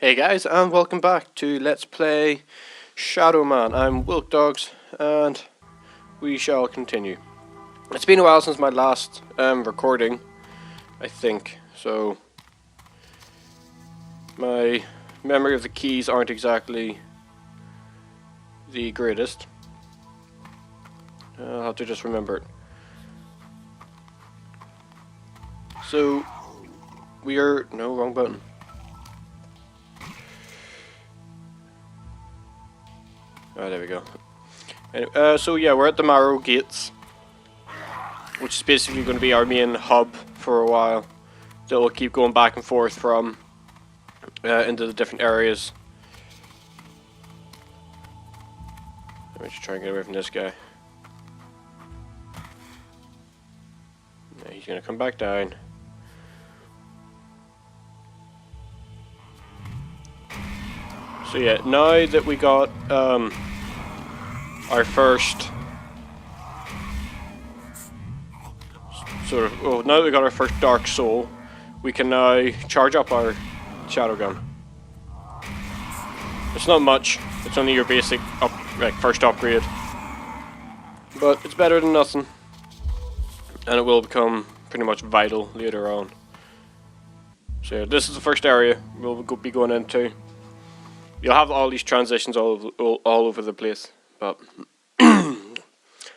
Hey guys, and welcome back to Let's Play Shadow Man. I'm Wilk Dogs, and we shall continue. It's been a while since my last recording, I think, so my memory of the keys aren't exactly the greatest. I'll have to just remember it. So, we are... no, wrong button. Oh, there we go. Anyway, so yeah, we're at the Marrow Gates, which is basically going to be our main hub for a while. So we'll keep going back and forth from into the different areas. Let me just try and get away from this guy. Yeah, he's going to come back down. So yeah, now that we got our first now that we got our first Dark Soul, we can now charge up our Shadow Gun. It's not much, it's only your basic first upgrade, but it's better than nothing, and it will become pretty much vital later on. So yeah, this is the first area we'll be going into. You'll have all these transitions all over the place, but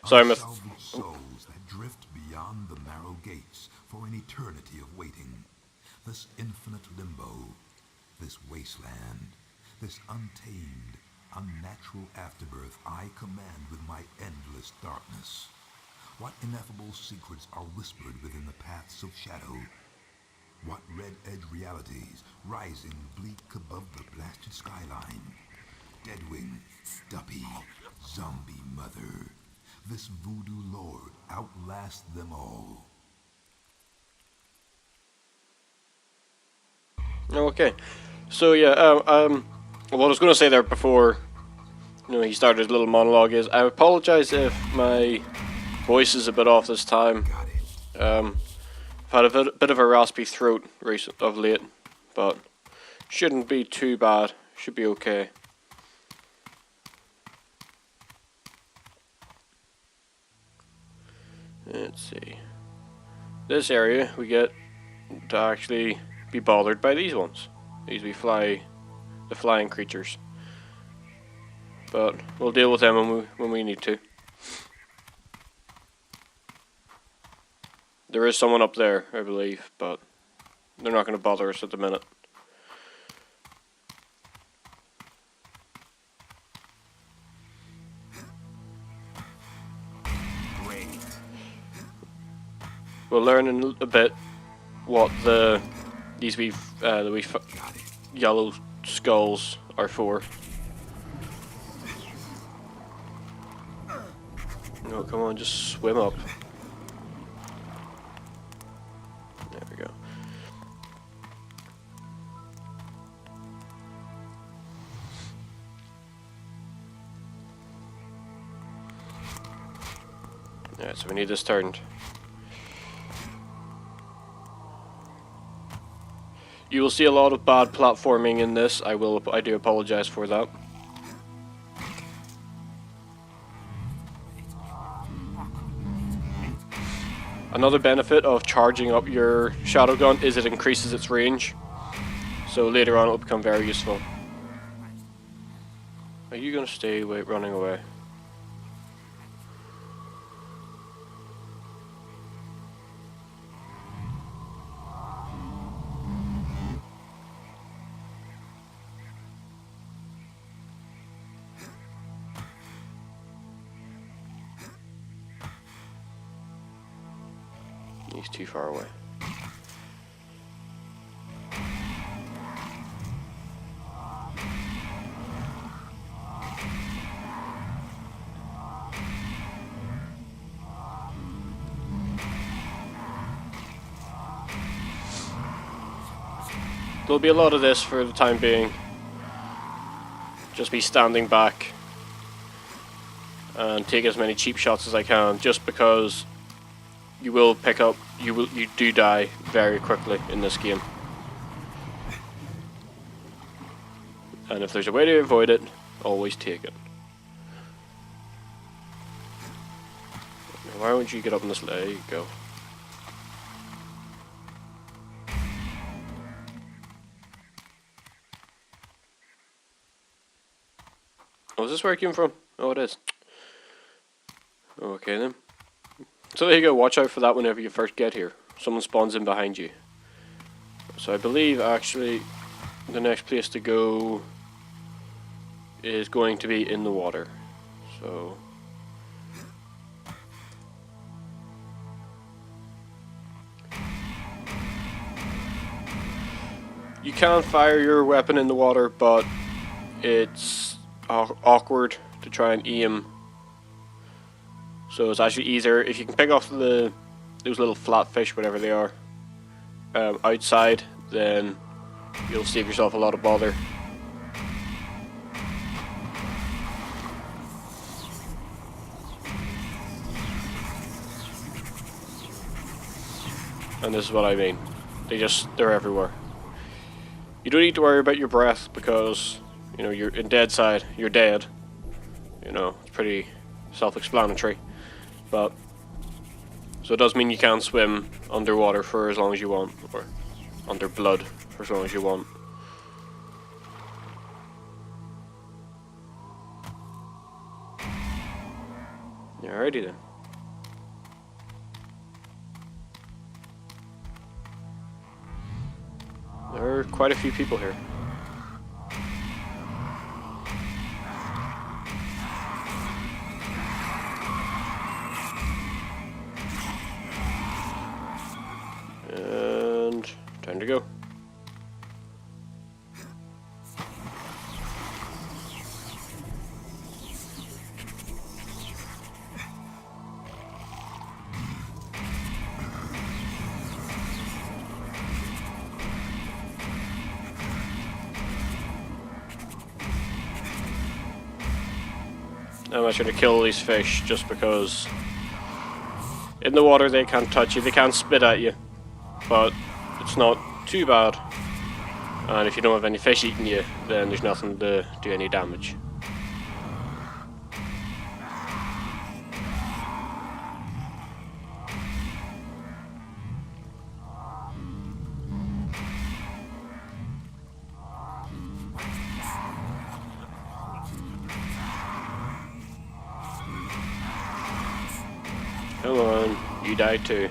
sorry, souls that drift beyond the Marrow Gates for an eternity of waiting. This infinite limbo, this wasteland, this untamed, unnatural afterbirth I command with my endless darkness. What ineffable secrets are whispered within the paths of shadow? What red-edge realities rising bleak above the blasted skyline? Deadwing, Duppy, Zombie Mother. This voodoo lord outlasts them all. okay. So yeah, what I was going to say there before, he started his little monologue is, I apologize if my voice is a bit off this time. I've had a bit of a raspy throat of late, but shouldn't be too bad. Should be okay. Let's see. This area we get to actually be bothered by these ones. These the flying creatures. But we'll deal with them when we need to. There is someone up there, I believe, but they're not going to bother us at the minute. We'll learn in a bit what these wee yellow skulls are for. No, come on, just swim up. There we go. Alright, so we need this turned. You will see a lot of bad platforming in this. I do apologize for that. Another benefit of charging up your Shadow Gun is it increases its range. So later on it will become very useful. Are you going to stay running away? He's too far away. There'll be a lot of this for the time being. Just be standing back and take as many cheap shots as I can, just because you will pick up, you do die very quickly in this game. And if there's a way to avoid it, always take it. Why won't you get up on this? There you go. Oh, is this where it came from? Oh, it is. Okay then. So there you go, watch out for that whenever you first get here. Someone spawns in behind you. So I believe actually the next place to go is going to be in the water. So you can fire your weapon in the water, but it's awkward to try and aim. So it's actually easier if you can pick off those little flatfish, whatever they are, outside, then you'll save yourself a lot of bother. And this is what I mean. They're everywhere. You don't need to worry about your breath because, you know, you're in dead side, you're dead. You know, it's pretty self-explanatory. But, so it does mean you can swim underwater for as long as you want, or under blood for as long as you want. Alrighty then. There are quite a few people here. And time to go. I'm not going to kill these fish just because in the water they can't touch you, they can't spit at you, but it's not too bad. And if you don't have any fish eating you, then there's nothing to do any damage. Come on, you died too.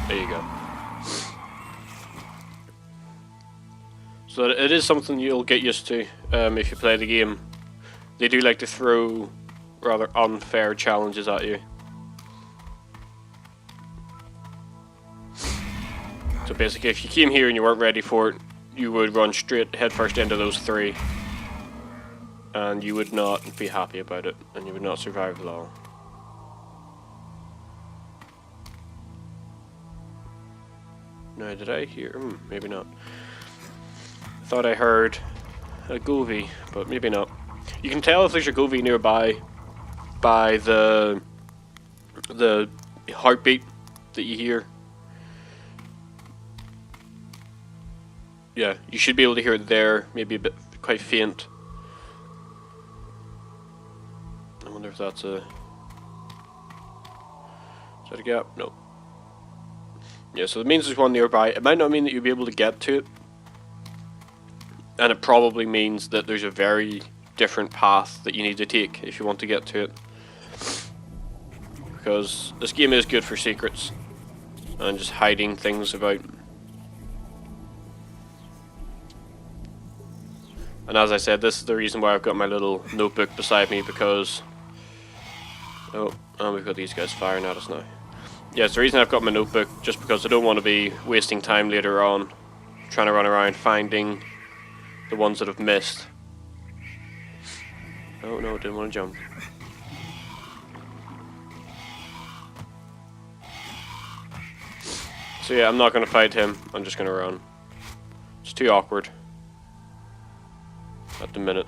There you go. So it is something you'll get used to if you play the game. They do like to throw rather unfair challenges at you. So basically if you came here and you weren't ready for it, you would run straight headfirst into those three. And you would not be happy about it, and you would not survive long. Now, did I hear? Maybe not. I thought I heard a Govee, but maybe not. You can tell if there's a Govee nearby by the heartbeat that you hear. Yeah, you should be able to hear it there. Maybe a bit quite faint. I wonder if that's a. Is that a gap? No. Yeah, so it means there's one nearby. It might not mean that you'll be able to get to it. And it probably means that there's a very different path that you need to take if you want to get to it. Because this game is good for secrets. And just hiding things about. And as I said, this is the reason why I've got my little notebook beside me, because... Oh, and we've got these guys firing at us now. Yeah, it's the reason I've got my notebook, just because I don't want to be wasting time later on trying to run around finding the ones that I've missed. Oh no, didn't want to jump. So yeah, I'm not going to fight him, I'm just going to run. It's too awkward at the minute.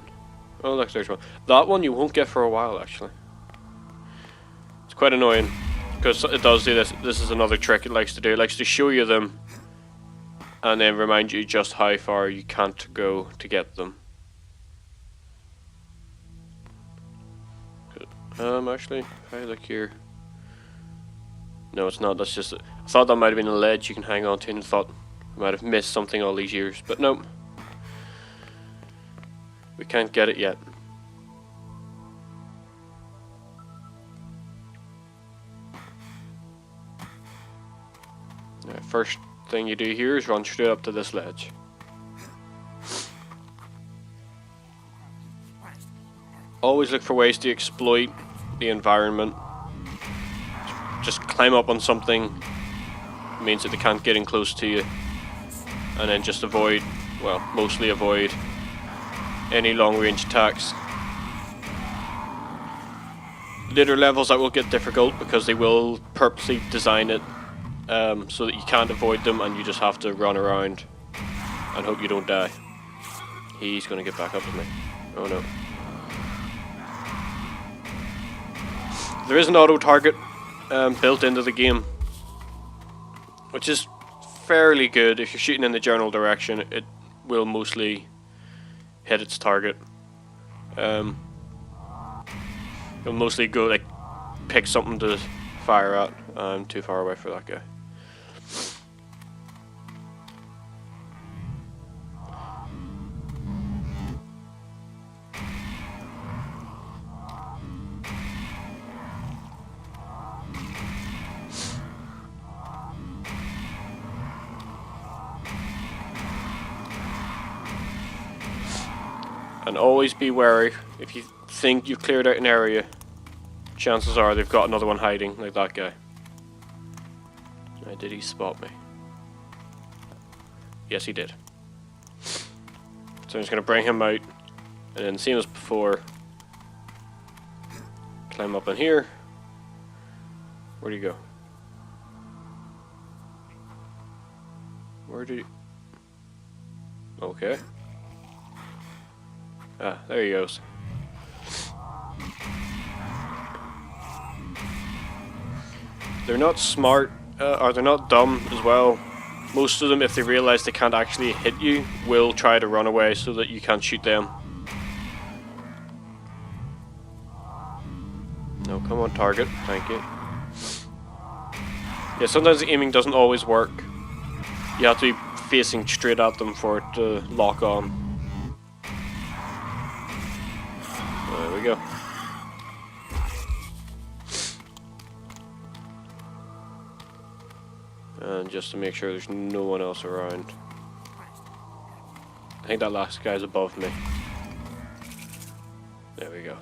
Oh look, there's one. That one you won't get for a while actually. It's quite annoying. Because it does do this. This is another trick it likes to do. It likes to show you them and then remind you just how far you can't go to get them. Actually, if I look here, no, it's not. That's just. I thought that might have been a ledge you can hang on to, and thought I might have missed something all these years, but no, we can't get it yet. First thing you do here is run straight up to this ledge. Always look for ways to exploit the environment. Just climb up on something, means that they can't get in close to you, and then just avoid, well, mostly avoid any long range attacks. Later levels that will get difficult because they will purposely design it so that you can't avoid them and you just have to run around and hope you don't die. He's gonna get back up to me. Oh no. There is an auto target built into the game, which is fairly good. If you're shooting in the general direction, it will mostly hit its target. It'll mostly go like pick something to fire at. I'm too far away for that guy. And always be wary. If you think you've cleared out an area, chances are they've got another one hiding, like that guy. Did he spot me? Yes, he did. So I'm just going to bring him out, and then same as before, climb up in here. Where'd he go? Where did he... Okay. Ah, there he goes. They're not smart, or they're not dumb as well. Most of them, if they realize they can't actually hit you, will try to run away so that you can't shoot them. No, come on, target. Thank you. Yeah, sometimes the aiming doesn't always work. You have to be facing straight at them for it to lock on. There we go. And just to make sure there's no one else around. I think that last guy's above me. There we go.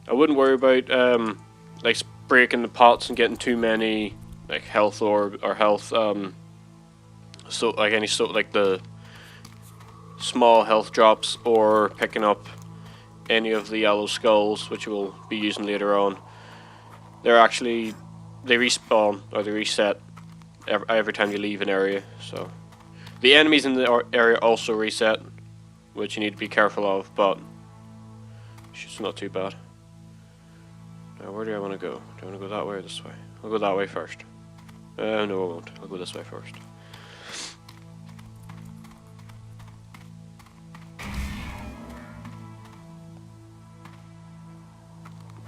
I wouldn't worry about like breaking the pots and getting too many like health or health so like any sort like the small health drops, or picking up any of the yellow skulls, which we'll be using later on. They're actually, they respawn or they reset every time you leave an area. So the enemies in the area also reset, which you need to be careful of, but it's not too bad. Now where do I want to go? Do I want to go that way or this way? I'll go that way first. No, I won't. I'll go this way first.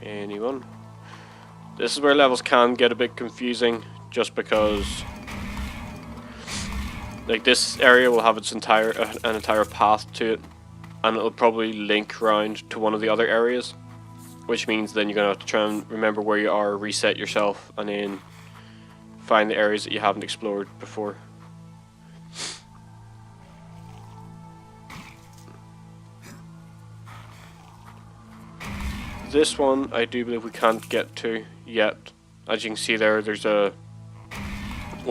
Anyone? This is where levels can get a bit confusing, just because like this area will have its an entire path to it, and it'll probably link round to one of the other areas, which means then you're gonna have to try and remember where you are, reset yourself, and then find the areas that you haven't explored before. This one I do believe we can't get to yet. As you can see there, there's one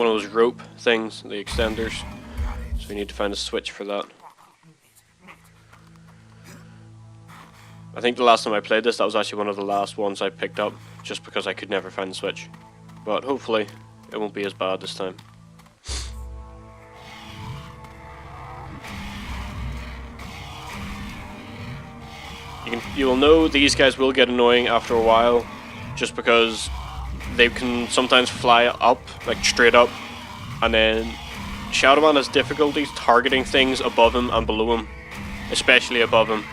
of those rope things, the extenders, so we need to find a switch for that. I think the last time I played this, that was actually one of the last ones I picked up, just because I could never find the switch. But hopefully it won't be as bad this time. You you will know these guys will get annoying after a while, just because they can sometimes fly up, like straight up, and then Shadowman has difficulties targeting things above him and below him, especially above him.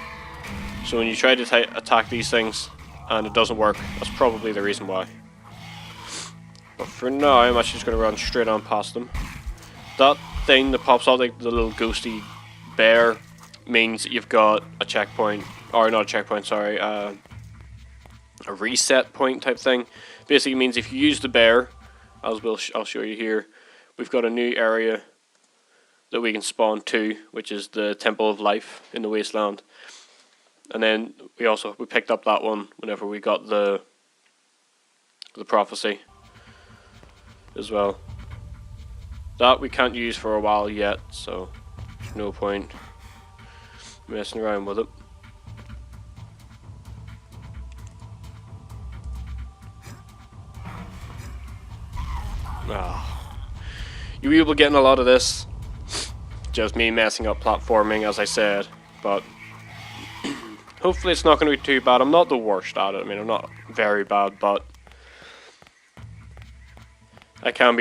So when you try to attack these things and it doesn't work, that's probably the reason why. But for now, I'm actually just going to run straight on past them. That thing that pops out like the little ghosty bear means that you've got a checkpoint, or not a checkpoint, sorry, a reset point type thing. Basically means if you use the bear, as I'll show you here, we've got a new area that we can spawn to, which is the Temple of Life in the Wasteland. And then we picked up that one whenever we got the prophecy as well. That we can't use for a while yet, so there's no point messing around with it. You will be getting a lot of this, just me messing up platforming, as I said, but hopefully it's not going to be too bad. I'm not the worst at it. I mean, I'm not very bad, but I can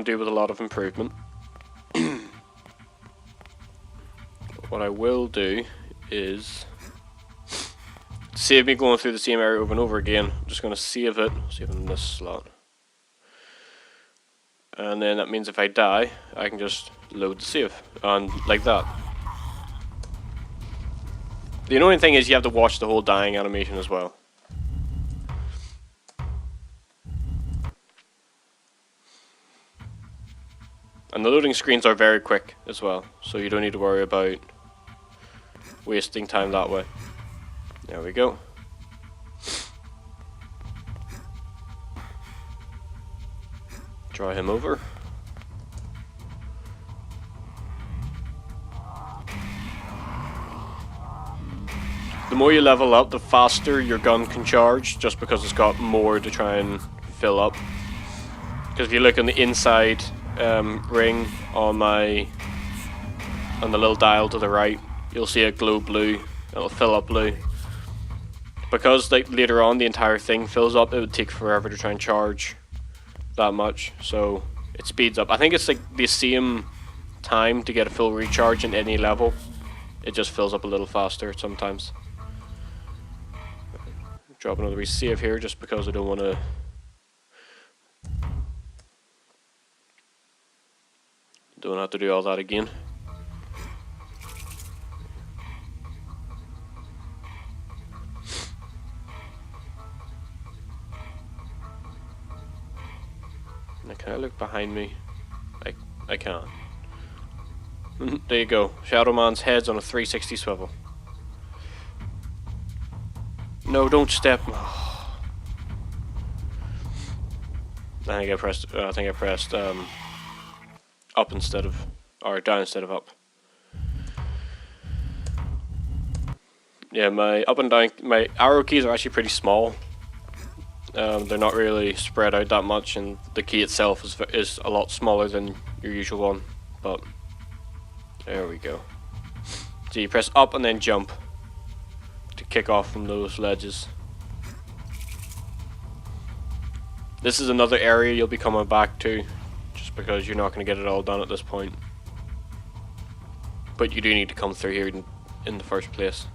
do with a lot of improvement. What I will do is save me going through the same area over and over again. I'm just going to save it in this slot. And then that means if I die, I can just load the save, and like that. The annoying thing is you have to watch the whole dying animation as well. And the loading screens are very quick as well, so you don't need to worry about wasting time that way. There we go. Draw him over. The more you level up, the faster your gun can charge, just because it's got more to try and fill up. Because if you look on the inside ring on the little dial to the right, you'll see it glow blue. It'll fill up blue. Because like later on the entire thing fills up, it would take forever to try and charge that much, so it speeds up. I think it's like the same time to get a full recharge in any level. It just fills up a little faster sometimes. Drop another save here just because I don't want to have to do all that again. Now can I look behind me? I can't. There you go. Shadowman's head's on a 360 swivel. No, don't step. I think I pressed up instead of, or down instead of up. Yeah, my up and down, my arrow keys are actually pretty small. They're not really spread out that much, and the key itself is a lot smaller than your usual one. But there we go. So you press up and then jump to kick off from those ledges. This is another area you'll be coming back to, just because you're not going to get it all done at this point. But you do need to come through here in the first place.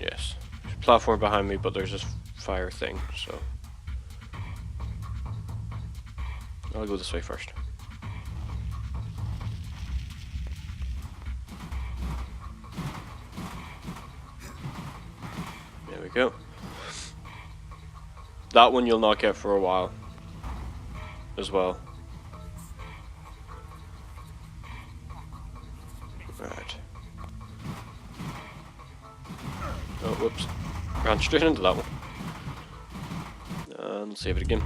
Yes. There's a platform behind me, but there's this fire thing, so I'll go this way first. There we go. That one you'll not get for a while as well. Right. Oh, whoops. Ran straight into that one. And save it again.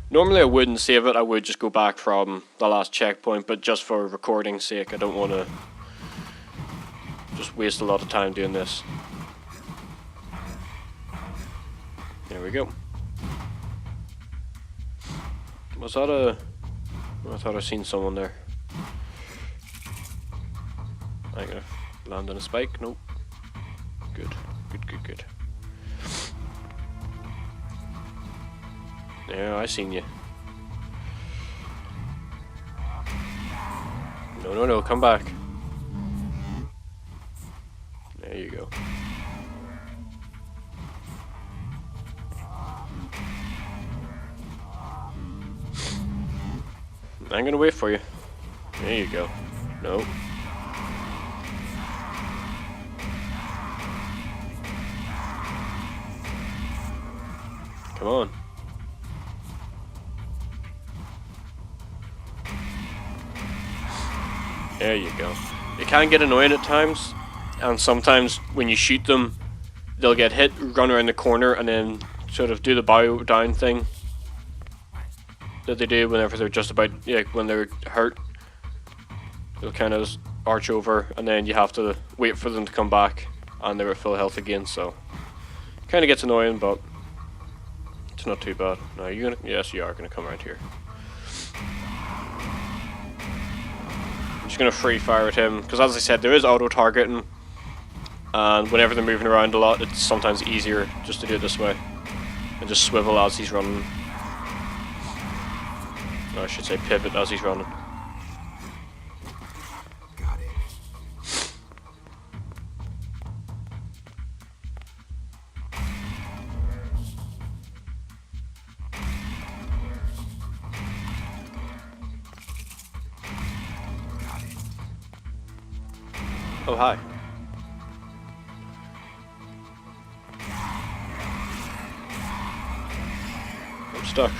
Normally I wouldn't save it, I would just go back from the last checkpoint, but just for recording's sake, I don't want to just waste a lot of time doing this. There we go. Was that a... I thought I seen someone there. Land on a spike? Nope. Good. Good. Yeah, I seen you. No, come back. There you go. I'm gonna wait for you. There you go. No. Come on. There you go. It can get annoying at times, and sometimes when you shoot them, they'll get hit, run around the corner, and then sort of do the bow down thing that they do whenever they're just about, when they're hurt. They'll kind of arch over, and then you have to wait for them to come back, and they're at full health again, so kind of gets annoying, but it's not too bad. Now, you're gonna, yes, you are gonna come around here. I'm just gonna free fire at him, because as I said, there is auto targeting, and whenever they're moving around a lot, it's sometimes easier just to do it this way, and just swivel as he's running. Or I should say pivot as he's running. Got it. Oh, hi. I'm stuck.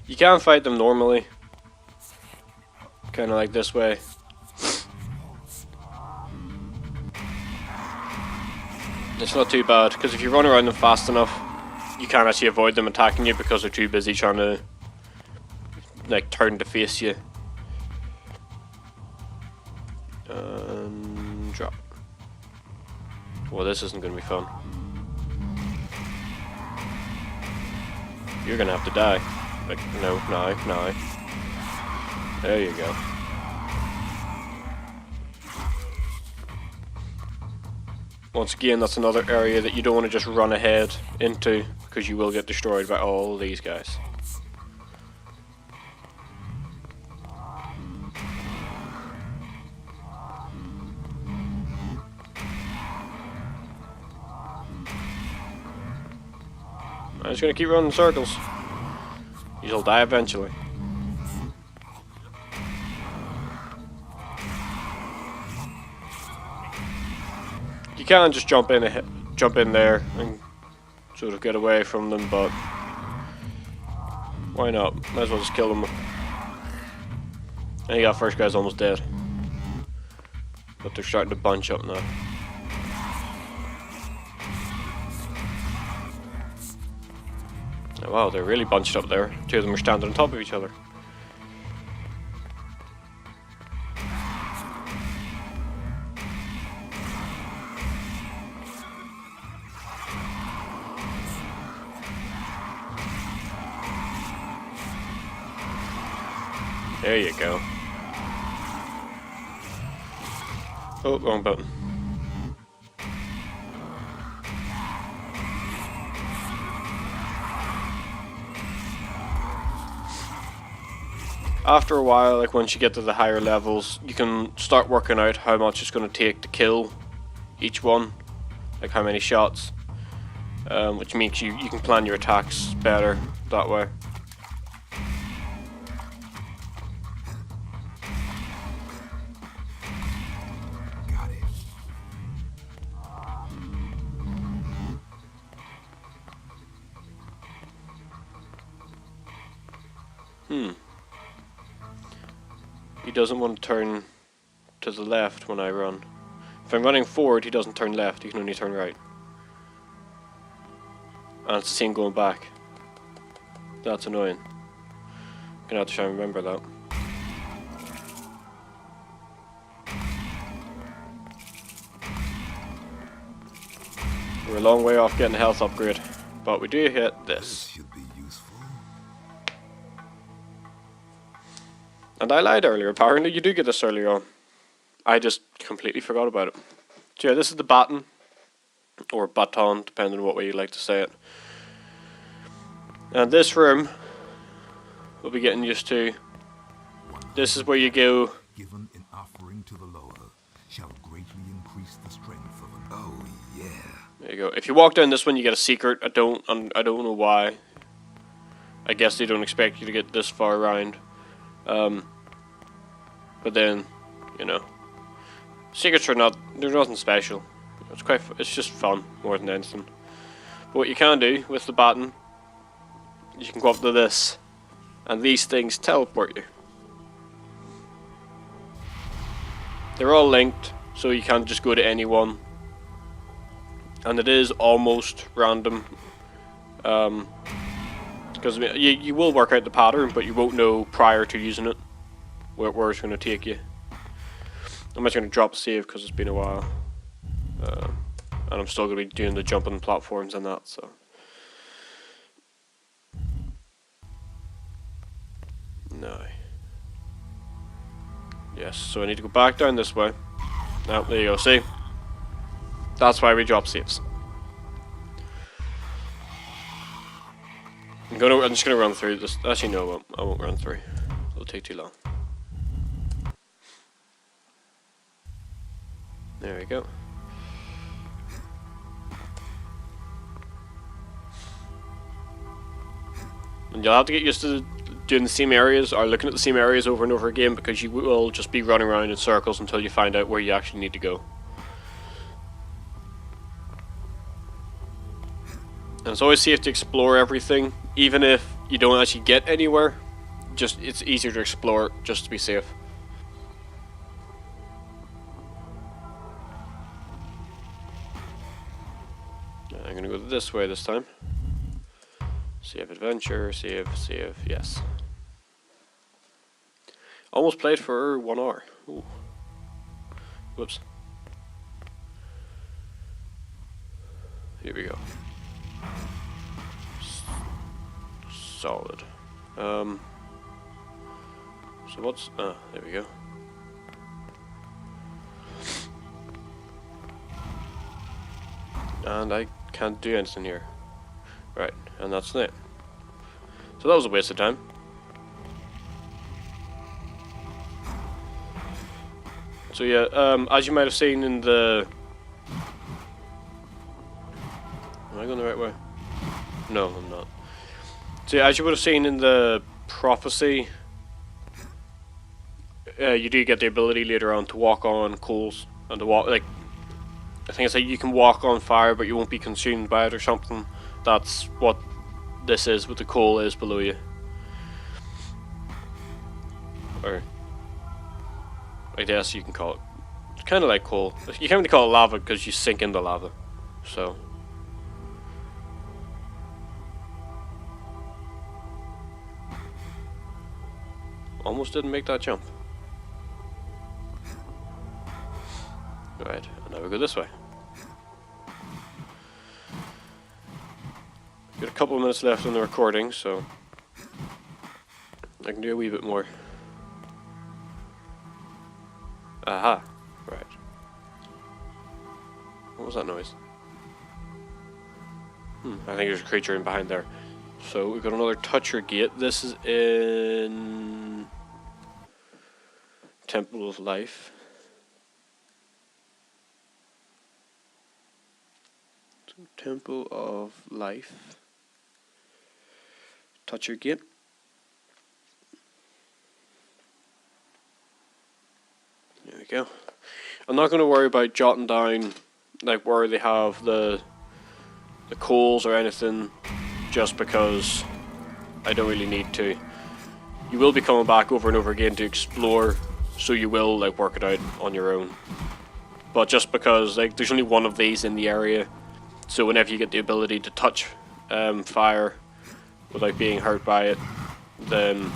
You can fight them normally. Kind of like this way. It's not too bad, because if you run around them fast enough, you can actually avoid them attacking you because they're too busy trying to, like, turn to face you. Drop. Well, this isn't going to be fun. You're going to have to die. Like, no. There you go. Once again, that's another area that you don't want to just run ahead into, because you will get destroyed by all these guys. I'm just gonna keep running in circles. You'll die eventually. You can just jump in there and sort of get away from them, but why not? Might as well just kill them. I think that first guy's almost dead, but they're starting to bunch up now. Oh, wow, they're really bunched up there. Two of them are standing on top of each other. There you go. Oh, wrong button. After a while, like once you get to the higher levels, you can start working out how much it's going to take to kill each one, like how many shots, which makes you can plan your attacks better that way. Got it. He doesn't want to turn to the left when I run. If I'm running forward, he doesn't turn left, he can only turn right. And it's the same going back. That's annoying. I'm gonna have to try and remember that. We're a long way off getting a health upgrade, but we do hit this. Should be useful. And I lied earlier, apparently you do get this earlier on. I just completely forgot about it. So yeah, this is the baton, or baton, depending on what way you like to say it. And this room, we'll be getting used to. This is where you go. Given in offering to the lower shall greatly increase the strength of an. Oh yeah. There you go. If you walk down this one, you get a secret. I don't know why. I guess they don't expect you to get this far around. But then, you know, secrets are they're nothing special. It's just fun more than anything. But what you can do with the baton, you can go up to this, and these things teleport you. They're all linked, so you can't just go to any one. And it is almost random. Because you will work out the pattern, but you won't know prior to using it where it's going to take you. I'm just going to drop a save because it's been a while. And I'm still going to be doing the jumping platforms and that, so. No. Yes, so I need to go back down this way. Now, there you go, see? That's why we drop saves. I'm just gonna run through this. Actually, no, I won't run through. It'll take too long. There we go. And you'll have to get used to doing the same areas, or looking at the same areas over and over again, because you will just be running around in circles until you find out where you actually need to go. And it's always safe to explore everything, even if you don't actually get anywhere. Just it's easier to explore just to be safe. I'm gonna go this way this time. Save adventure, save, yes. Almost played for 1 hour. Ooh. Whoops. Here we go. Solid. So what's... there we go. And I can't do anything here. Right, and that's it. So that was a waste of time. So yeah, as you might have seen in the... Am I going the right way? No, I'm not. So yeah, as you would have seen in the prophecy, you do get the ability later on to walk on coals and to walk, like, I think it's like you can walk on fire but you won't be consumed by it or something. That's what this is, what the coal is below you. Or I guess you can call it. It's kind of like coal. You can't really call it lava because you sink into lava. So. Almost didn't make that jump. Right, and now we go this way. Got a couple of minutes left on the recording, so I can do a wee bit more. Aha, right. What was that noise? I think there's a creature in behind there. So we've got another toucher gate. This is in Temple of Life. So Temple of Life. Toucher gate. There we go. I'm not going to worry about jotting down like where they have the coals or anything, just because I don't really need to. You will be coming back over and over again to explore, so you will like work it out on your own. But just because like there's only one of these in the area, so whenever you get the ability to touch fire without being hurt by it, then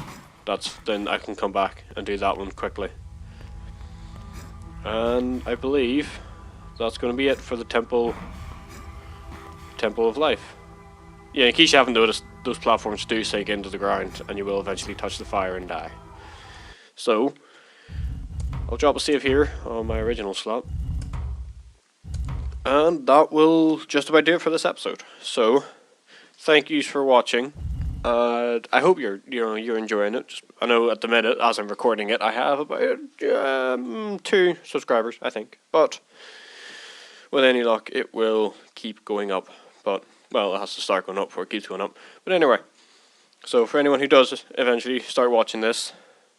I can come back and do that one quickly. And I believe that's going to be it for the Temple of Life. Yeah, in case you haven't noticed, those platforms do sink into the ground and you will eventually touch the fire and die. So, I'll drop a save here on my original slot. And that will just about do it for this episode. So, thank yous for watching. I hope you're enjoying it. I know at the minute, as I'm recording it, I have about 2 subscribers, I think. But with any luck, it will keep going up. But well, it has to start going up before it keeps going up. But anyway, so for anyone who does eventually start watching this,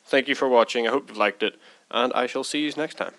thank you for watching. I hope you've liked it, and I shall see you next time.